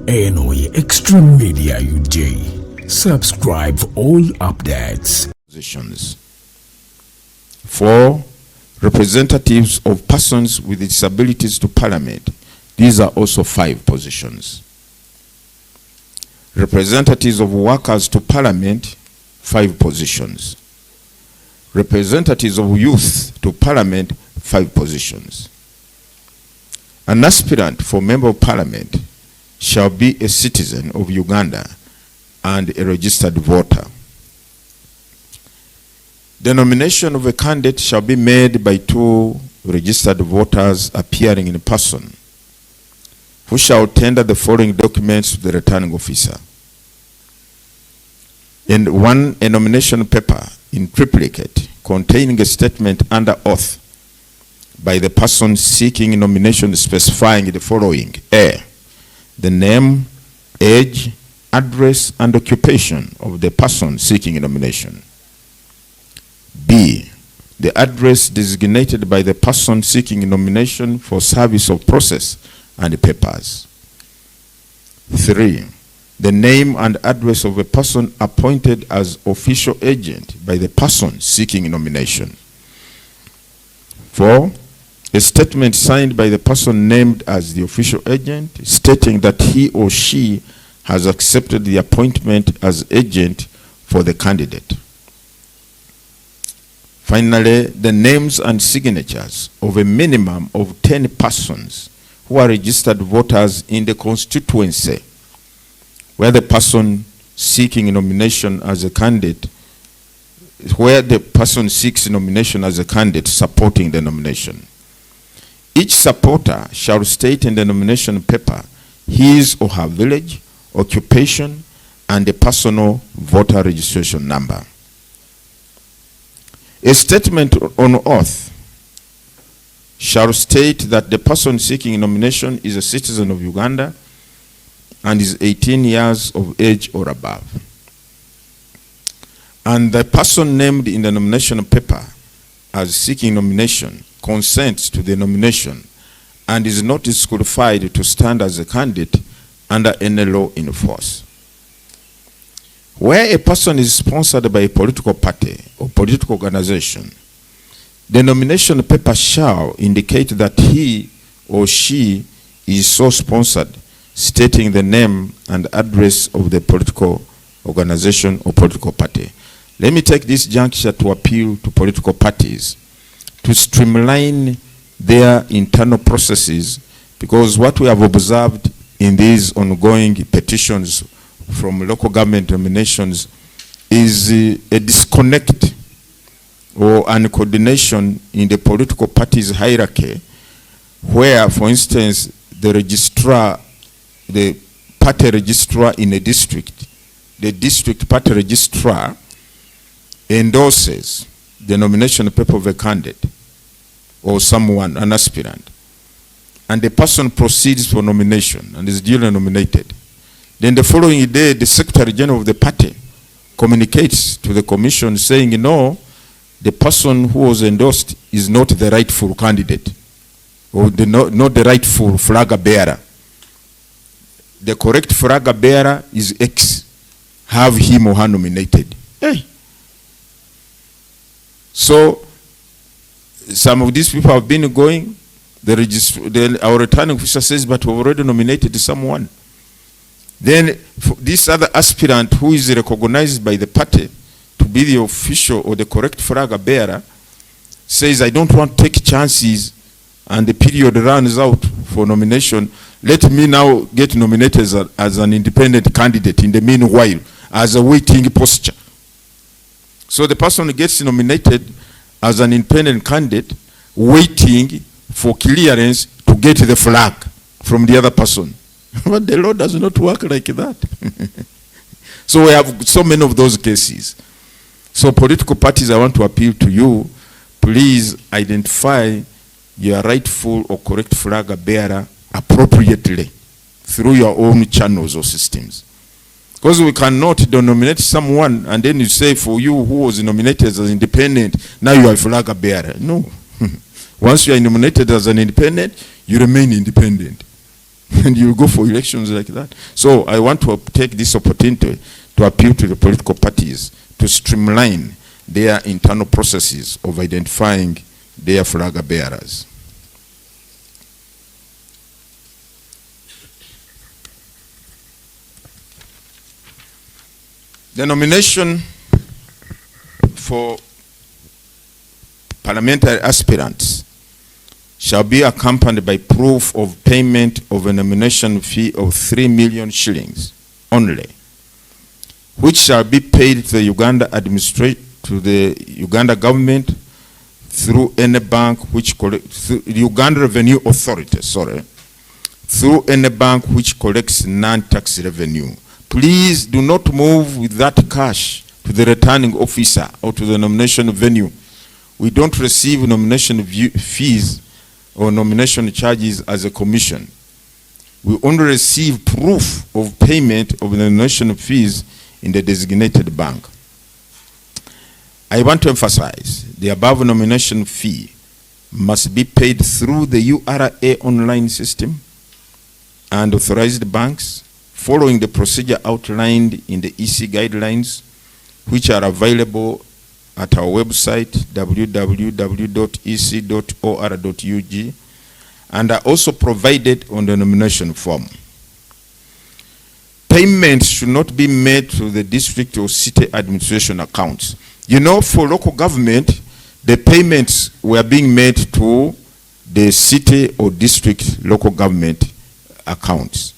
eno ye Extreme Media UJ. Subscribe for all updates. Positions. 4. Representatives of persons with disabilities to Parliament. These are also 5 positions. Representatives of workers to Parliament, 5 positions. Representatives of youth to Parliament, 5 positions. An aspirant for Member of Parliament shall be a citizen of Uganda and a registered voter. The nomination of a candidate shall be made by 2 registered voters appearing in person, who shall tender the following documents to the returning officer. And 1, a nomination paper in triplicate containing a statement under oath by the person seeking nomination specifying the following: A, the name, age, address, and occupation of the person seeking nomination. B, the address designated by the person seeking nomination for service of process and papers. 3, the name and address of a person appointed as official agent by the person seeking nomination. 4, a statement signed by the person named as the official agent stating that he or she has accepted the appointment as agent for the candidate. Finally, the names and signatures of a minimum of 10 persons who are registered voters in the constituency where the person seeking nomination as a candidate, where the person seeks nomination as a candidate supporting the nomination. Each supporter shall state in the nomination paper his or her village, occupation, and a personal voter registration number. A statement on oath shall state that the person seeking nomination is a citizen of Uganda and is 18 years of age or above. And the person named in the nomination paper as seeking nomination consents to the nomination and is not disqualified to stand as a candidate under any law in force. Where a person is sponsored by a political party or political organization, the nomination paper shall indicate that he or she is so sponsored, stating the name and address of the political organization or political party. Let me take this juncture to appeal to political parties to streamline their internal processes, because what we have observed in these ongoing petitions from local government nominations is a disconnect or uncoordination in the political party's hierarchy, where, for instance, the registrar, the party registrar in a district, the district party registrar endorses the nomination paper of a candidate or someone, an aspirant, and the person proceeds for nomination and is duly nominated. Then the following day, the Secretary General of the party communicates to the commission saying, no, the person who was endorsed is not the rightful candidate, or not the rightful flag bearer. The correct flag bearer is X. Have him or her nominated. Hey. So some of these people have been going. Our returning officer says, but we've already nominated someone. Then this other aspirant who is recognized by the party to be the official or the correct flag bearer says, I don't want to take chances and the period runs out for nomination. Let me now get nominated as an independent candidate in the meanwhile as a waiting posture. So the person gets nominated as an independent candidate waiting for clearance to get the flag from the other person. But the law does not work like that. So we have so many of those cases. So political parties, I want to appeal to you, please identify your rightful or correct flag bearer appropriately through your own channels or systems. Because we cannot nominate someone and then you say for you who was nominated as independent, now you are a flag bearer. No. Once you are nominated as an independent, you remain independent. and you go for elections like that. So I want to take this opportunity to appeal to the political parties to streamline their internal processes of identifying their flag bearers. The nomination for parliamentary aspirants shall be accompanied by proof of payment of a nomination fee of 3 million shillings only, which shall be paid to the Uganda government through any bank which collects, the Uganda Revenue Authority, through any bank which collects non-tax revenue. Please do not move with that cash to the returning officer or to the nomination venue. We don't receive nomination fees or nomination charges as a commission. We only receive proof of payment of the nomination fees in the designated bank. I want to emphasize the above nomination fee must be paid through the URA online system and authorized banks, following the procedure outlined in the EC guidelines, which are available at our website www.ec.or.ug and are also provided on the nomination form. Payments should not be made to the district or city administration accounts. You know, for local government, the payments were being made to the city or district local government accounts.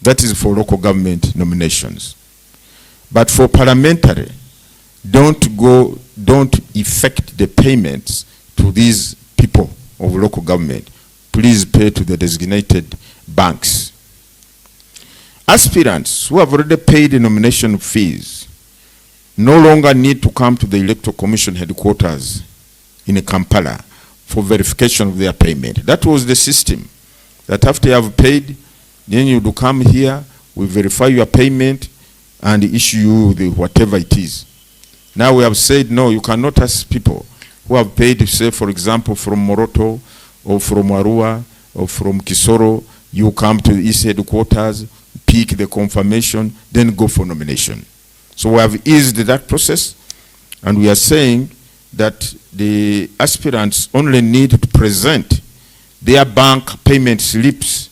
That is for local government nominations. But for parliamentary, don't effect the payments to these people of local government. Please pay to the designated banks. Aspirants who have already paid the nomination fees no longer need to come to the Electoral Commission headquarters in Kampala for verification of their payment. That was the system, that after you have paid, then you do come here, we verify your payment and issue you the whatever it is. Now we have said, no, you cannot ask people who have paid, say, for example, from Moroto or from Arua or from Kisoro, you come to the East headquarters, pick the confirmation, then go for nomination. So we have eased that process, and we are saying that the aspirants only need to present their bank payment slips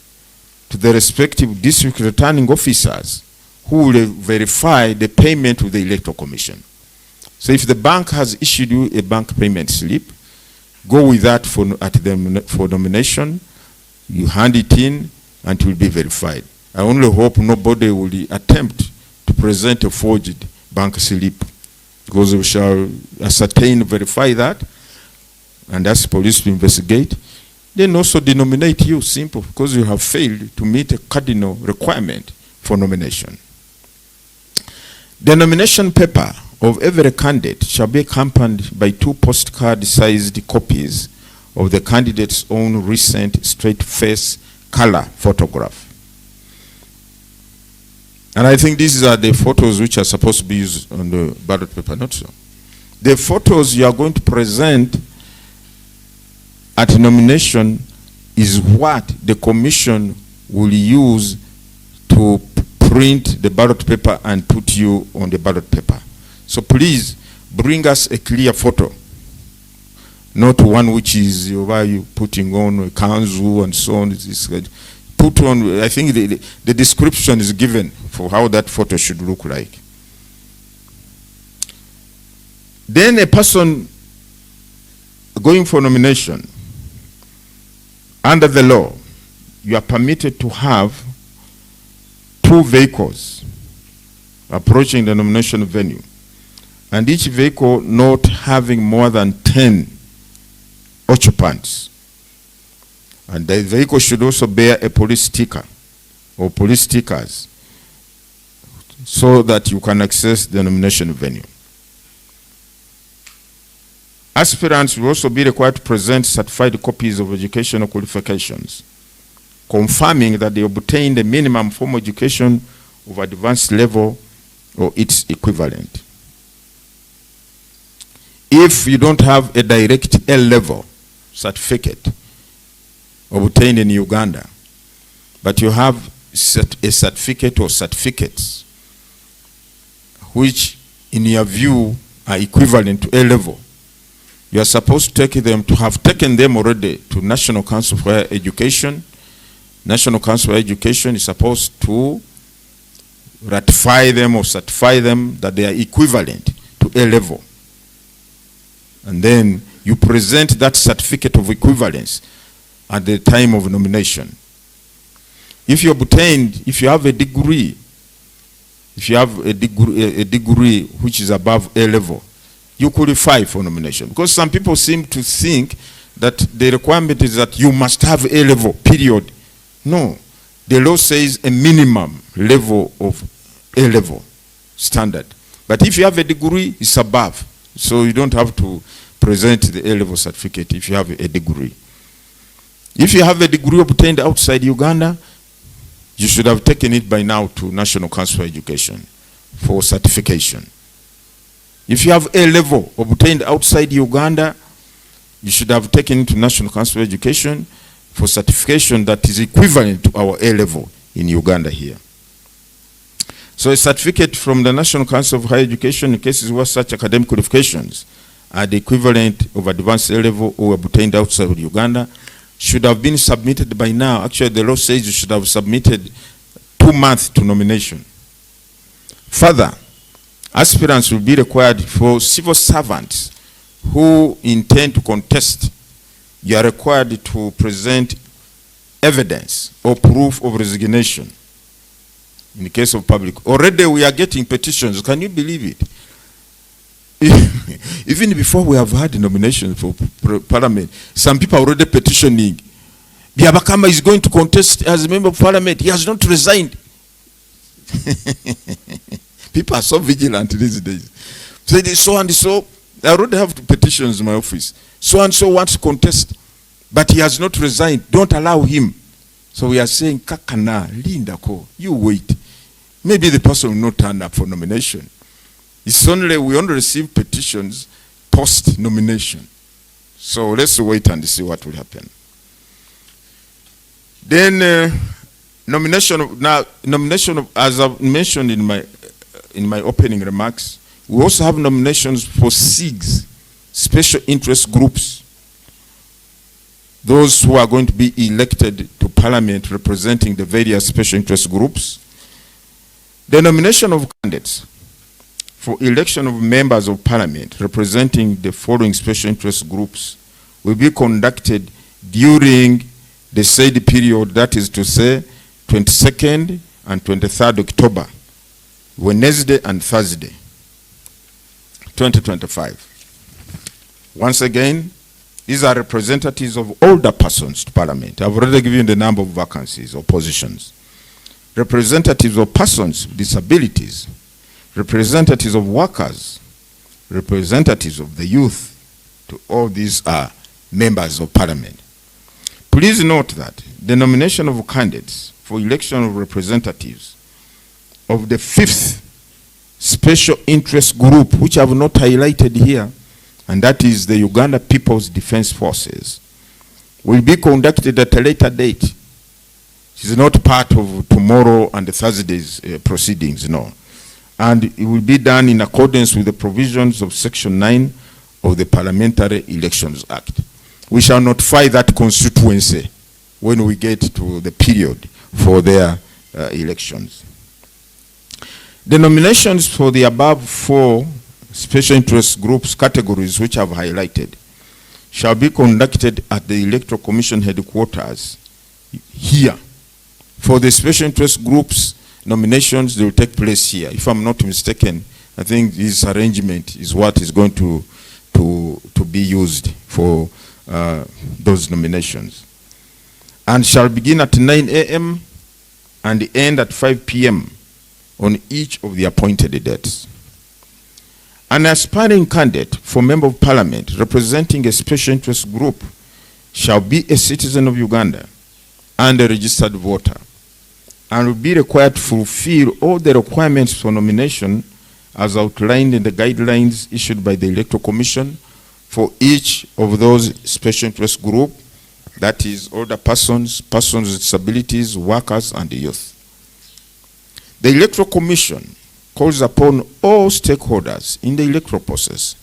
to the respective district returning officers who will verify the payment with the Electoral Commission. So if the bank has issued you a bank payment slip, go with that for nomination, you hand it in, and it will be verified. I only hope nobody will attempt to present a forged bank slip, because we shall ascertain, verify that, and ask police to investigate. Then also denominate you, simple, because you have failed to meet a cardinal requirement for nomination. The nomination paper of every candidate shall be accompanied by 2 postcard-sized copies of the candidate's own recent straight-face color photograph. And I think these are the photos which are supposed to be used on the ballot paper, not so. The photos you are going to present at nomination is what the commission will use to print the ballot paper and put you on the ballot paper. So please bring us a clear photo, not one which is why you putting on a kanzu and so on. Put on, I think the description is given for how that photo should look like. Then a person going for nomination, under the law, you are permitted to have 2 vehicles approaching the nomination venue, and each vehicle not having more than 10 occupants. And the vehicle should also bear a police sticker or police stickers so that you can access the nomination venue. Aspirants will also be required to present certified copies of educational qualifications, confirming that they obtained a minimum formal education of advanced level or its equivalent. If you don't have a direct L-level certificate obtained in Uganda, but you have a certificate or certificates which in your view are equivalent to A level, you are supposed to take them, to have taken them already to National Council for Higher Education. National Council for Higher Education is supposed to ratify them or certify them that they are equivalent to A level. And then you present that certificate of equivalence at the time of nomination. If you obtained, if you have a degree, a degree which is above A level, you qualify for nomination. Because some people seem to think that the requirement is that you must have A level, period. No. The law says a minimum level of A level standard. But if you have a degree, it's above. So you don't have to present the A level certificate if you have a degree. If you have a degree obtained outside Uganda, you should have taken it by now to National Council for Education for certification. If you have A level obtained outside Uganda, you should have taken it to National Council for Education for certification that is equivalent to our A level in Uganda here. So a certificate from the National Council for Higher Education in cases where such academic qualifications are the equivalent of advanced A level or obtained outside of Uganda should have been submitted by now. Actually, the law says you should have submitted 2 months to nomination. Further, aspirants will be required for civil servants who intend to contest. You are required to present evidence or proof of resignation in the case of public. Already we are getting petitions. Can you believe it? Even before we have had nominations for parliament, some people are already petitioning. Byabakama is going to contest as a member of parliament. He has not resigned. People are so vigilant these days. So and so, I already have petitions in my office. So and so wants to contest, but he has not resigned. Don't allow him. So we are saying, Kakana, Linda ko, you wait. Maybe the person will not turn up for nomination. It's only, we only receive petitions post-nomination. So let's wait and see what will happen. Then nomination of, as I've mentioned in my opening remarks, we also have nominations for SIGs, special interest groups. Those who are going to be elected to parliament representing the various special interest groups. The nomination of candidates for election of members of parliament representing the following special interest groups will be conducted during the said period, that is to say 22nd and 23rd October, Wednesday and Thursday, 2025. Once again, these are representatives of older persons to parliament. I've already given the number of vacancies or positions. Representatives of persons with disabilities, representatives of workers, representatives of the youth. To all these are members of parliament. Please note that the nomination of candidates for election of representatives of the 5th special interest group, which I have not highlighted here, and that is the Uganda People's Defense Forces, will be conducted at a later date. It is not part of tomorrow and the Thursday's proceedings, no. And it will be done in accordance with the provisions of Section 9 of the Parliamentary Elections Act. We shall notify that constituency when we get to the period for their elections. The nominations for the above 4 special interest groups categories which I've highlighted shall be conducted at the Electoral Commission headquarters here. For the special interest groups nominations, they will take place here. If I'm not mistaken, I think this arrangement is what is going to be used for those nominations. And shall begin at 9 a.m. and end at 5 p.m. on each of the appointed dates. An aspiring candidate for Member of Parliament representing a special interest group shall be a citizen of Uganda and a registered voter, and will be required to fulfill all the requirements for nomination as outlined in the guidelines issued by the Electoral Commission for each of those special interest group that is older persons, persons with disabilities, workers, and youth. The Electoral Commission calls upon all stakeholders in the electoral process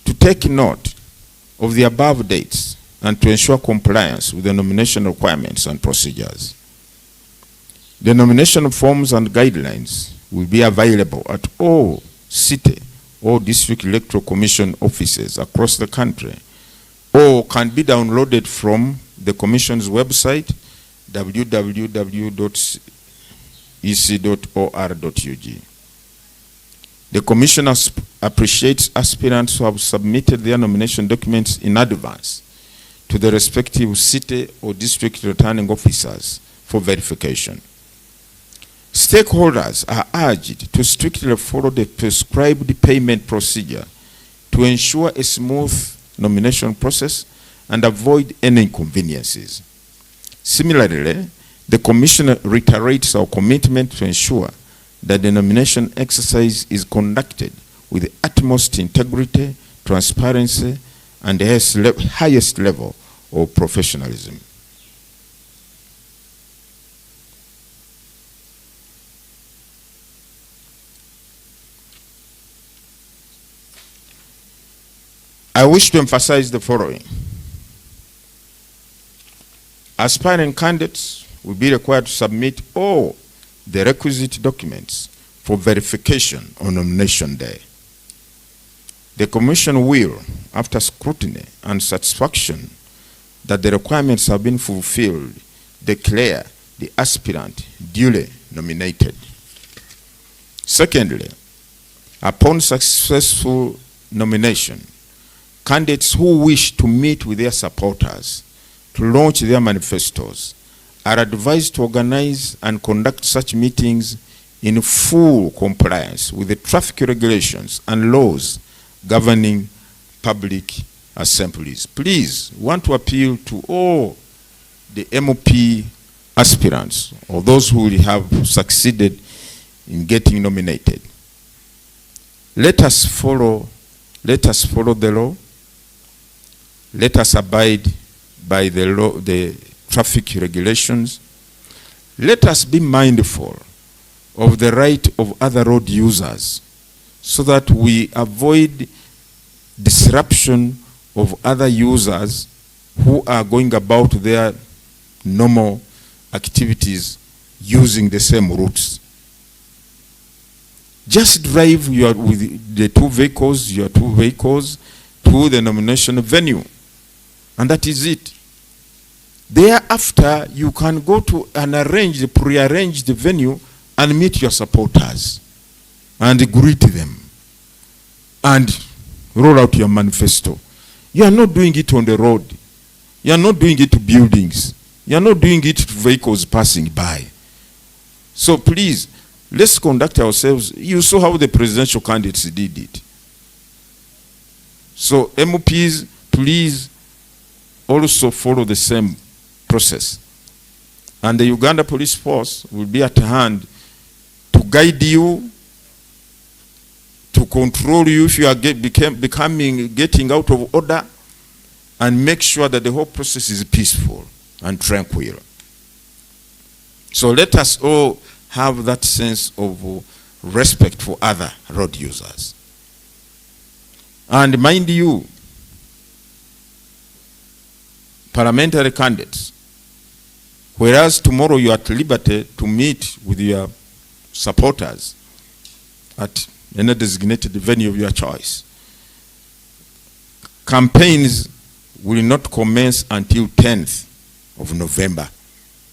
to take note of the above dates and to ensure compliance with the nomination requirements and procedures. The nomination forms and guidelines will be available at all city or district electoral commission offices across the country, or can be downloaded from the Commission's website, www.ec.or.ug. The Commission appreciates aspirants who have submitted their nomination documents in advance to the respective city or district returning officers for verification. Stakeholders are urged to strictly follow the prescribed payment procedure to ensure a smooth nomination process and avoid any inconveniences. Similarly, the Commission reiterates our commitment to ensure that the nomination exercise is conducted with the utmost integrity, transparency, and the highest level of professionalism. I wish to emphasize the following. Aspiring candidates will be required to submit all the requisite documents for verification on nomination day. The Commission will, after scrutiny and satisfaction that the requirements have been fulfilled, declare the aspirant duly nominated. Secondly, upon successful nomination, candidates who wish to meet with their supporters to launch their manifestos are advised to organize and conduct such meetings in full compliance with the traffic regulations and laws governing public assemblies. Please, want to appeal to all the MOP aspirants or those who will have succeeded in getting nominated. Let us follow the law. Let us abide by the law, the traffic regulations. Let us be mindful of the right of other road users so that we avoid disruption of other users who are going about their normal activities using the same routes. Just drive with your two vehicles to the nomination venue, and that is it. Thereafter, you can go to an pre-arranged venue and meet your supporters and greet them and roll out your manifesto. You are not doing it on the road. You are not doing it to buildings. You are not doing it to vehicles passing by. So please, let's conduct ourselves. You saw how the presidential candidates did it. So MOPs, please also follow the same process. And the Uganda Police Force will be at hand to guide you, to control you if you are getting out of order, and make sure that the whole process is peaceful and tranquil. So let us all have that sense of respect for other road users. And mind you, parliamentary candidates, whereas tomorrow you are at liberty to meet with your supporters at any designated venue of your choice, campaigns will not commence until 10th of November.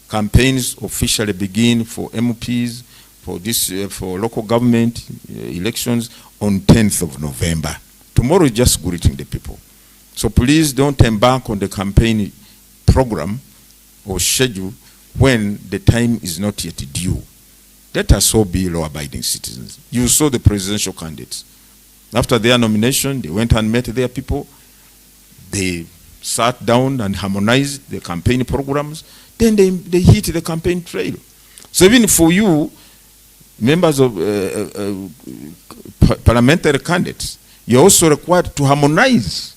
Campaigns officially begin for MPs, for local government elections on 10th of November. Tomorrow is just greeting the people. So please don't embark on the campaign program or schedule when the time is not yet due. Let us all be law-abiding citizens. You saw the presidential candidates. After their nomination, they went and met their people. They sat down and harmonized the campaign programs. Then they hit the campaign trail. So even for you, members of parliamentary candidates, you're also required to harmonize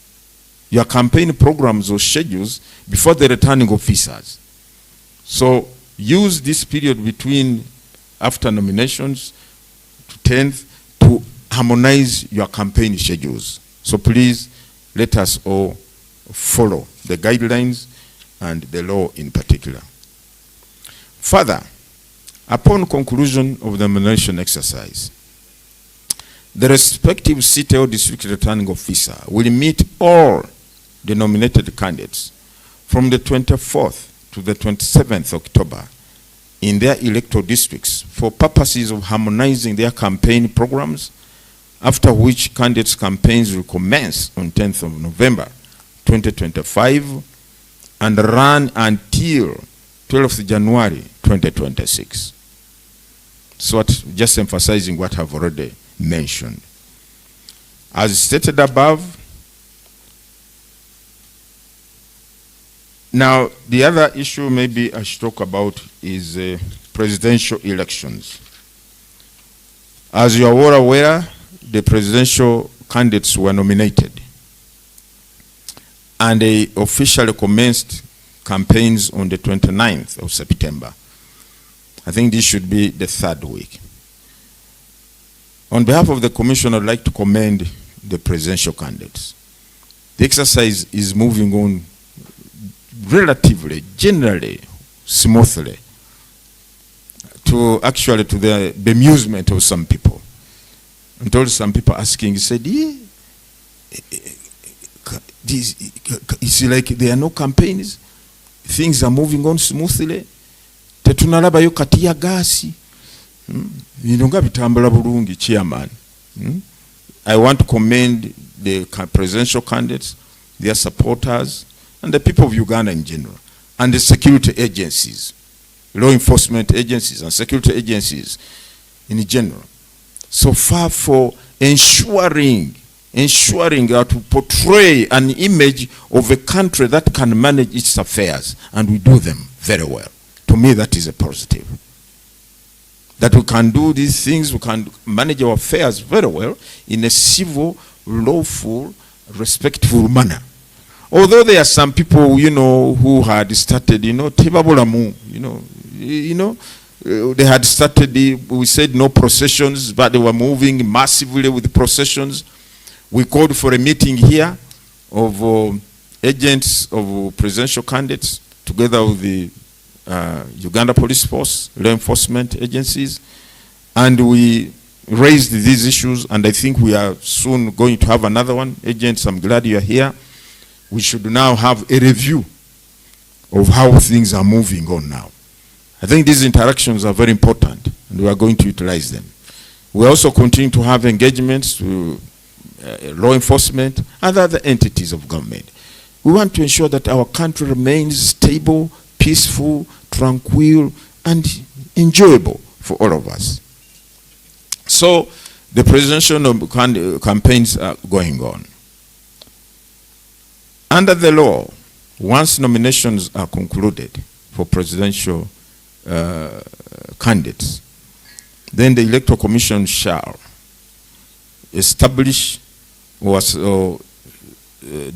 your campaign programs or schedules before the returning officers. So use this period between after nominations to 10th to harmonize your campaign schedules. So please let us all follow the guidelines and the law in particular. Further, upon conclusion of the nomination exercise, the respective city or district returning officer will meet all the nominated candidates from the 24th to the 27th October in their electoral districts for purposes of harmonizing their campaign programs, after which candidates' campaigns will commence on 10th of November 2025 and run until 12th January 2026. So just emphasizing what I've already mentioned. As stated above, now the other issue maybe I should talk about is presidential elections. As you are all aware, the presidential candidates were nominated and they officially commenced campaigns on the 29th of September. I think this should be the third week. On behalf of the Commission, I'd like to commend the presidential candidates. The exercise is moving on relatively, generally, smoothly, to the bemusement of some people. I told some people asking, he said, it's like there are no campaigns, things are moving on smoothly. Tetunalabayo kati ya gasi. Binonga bitambula bulungi, chairman. I want to commend the presidential candidates, their supporters, and the people of Uganda in general, and the security agencies, law enforcement agencies and security agencies in general, so far for ensuring how to portray an image of a country that can manage its affairs, and we do them very well. To me, that is a positive. That we can do these things, we can manage our affairs very well in a civil, lawful, respectful manner. Although there are some people, who had started, tebabulamu, they had started, we said no processions, but they were moving massively with processions. We called for a meeting here of agents of presidential candidates together with the Uganda Police Force, law enforcement agencies, and we raised these issues, and I think we are soon going to have another one. Agents, I'm glad you are here. We should now have a review of how things are moving on now. I think these interactions are very important, and we are going to utilize them. We also continue to have engagements with law enforcement and other entities of government. We want to ensure that our country remains stable, peaceful, tranquil, and enjoyable for all of us. So the presidential campaigns are going on. Under the law, once nominations are concluded for presidential candidates, then the Electoral Commission shall establish or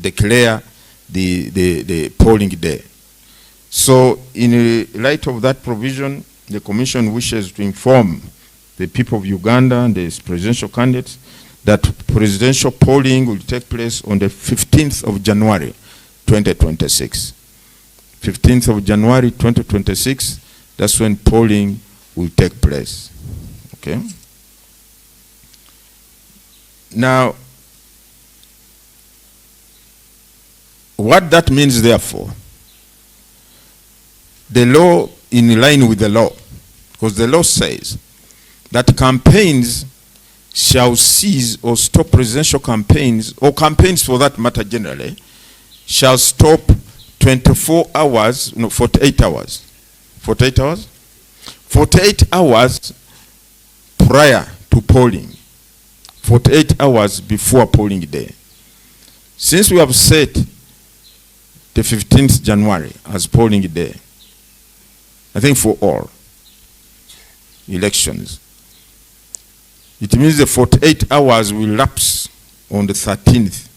declare the polling day. So in light of that provision, the Commission wishes to inform the people of Uganda and the presidential candidates that presidential polling will take place on the 15th of January 2026. 15th of January 2026, that's when polling will take place. Okay? Now, what that means, therefore, the law, in line with the law, because the law says that campaigns shall cease or stop, presidential campaigns, or campaigns for that matter generally, shall stop 24 hours, no, 48 hours. 48 hours? 48 hours prior to polling. 48 hours before polling day. Since we have set the 15th January as polling day, I think for all elections, it means the 48 hours will lapse on the 13th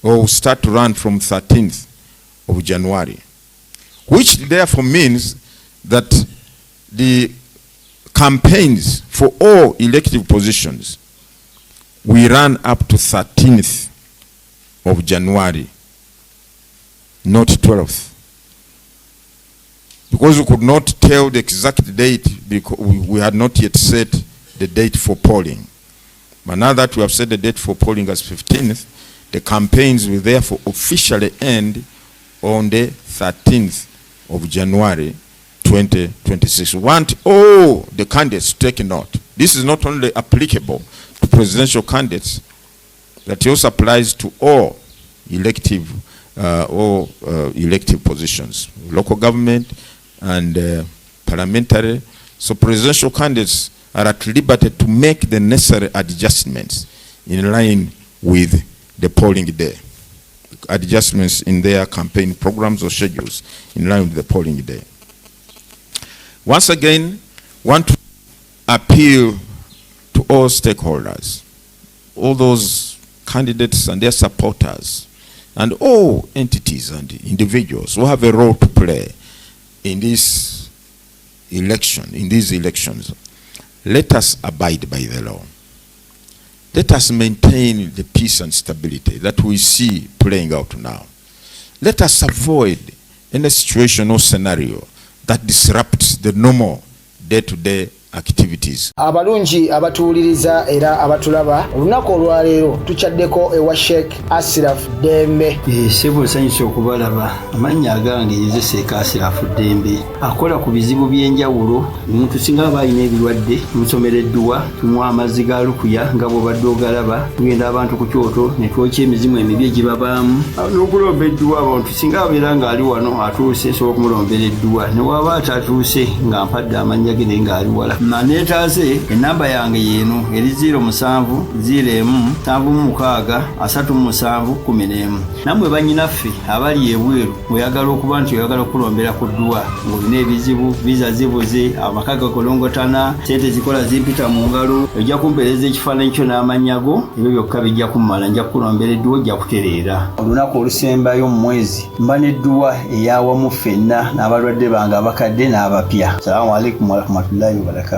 or will start to run from 13th of January, which therefore means that the campaigns for all elective positions we run up to 13th of January, not 12th. Because we could not tell the exact date because we had not yet set the date for polling. But now that we have set the date for polling as 15th, the campaigns will therefore officially end on the 13th of January 2026. We want all the candidates to take note. This is not only applicable to presidential candidates, that also applies to all elective positions, local government and parliamentary. So presidential candidates are at liberty to make the necessary adjustments in line with the polling day. Adjustments in their campaign programs or schedules in line with the polling day. Once again, want to appeal to all stakeholders, all those candidates and their supporters, and all entities and individuals who have a role to play in this election, in these elections. Let us abide by the law. Let us maintain the peace and stability that we see playing out now. Let us avoid any situation or scenario that disrupts the normal day-to-day activities. Abalungi abatuuliriza era abatulaba olunaku olwaleero tuchaddeko ewa Sheikh Asiraf Dembe. Sebo nsanyusa okubalaba amannya agange nze Sheikh Asiraf Dembe akola ku bizibu by'enjawulo. Omuntu singa aba alina ebirwadde musomereddwa tunywa amazzi ga lukuya nga bw'obadde ogalaba, tugenda abantu ku kyoto ne twokya emizimu emibi egibabaamu n'okulomba edduwa. Abantu singa abeera ng'ali wano atuuse sobola okumulombera edduwa, ne waba atatuuse nga mpadde amannya ge naye ng'ali wala. Manetaze enamba yange yeno eri 0707363711. Namwe banyinaffe abali ebweru oyagala okuba nti oyagala okulombera ku dduwa ng'olina ebizibu visa zibuze amaka gakolongotana sente zikola zimpita mu ngalo ojja kumpeereza ekifaananyi kyo n'amanyago ebyo byokka bijja kummala nja kulombera edduwa ojja kutereera. Olunaku olusembayo mu mwezi mba n'edduwa eyawamu ffenna n'abalwadde bange abakadde n'abapya. Salaamu alaikum warahmatullahi wabarakatuh.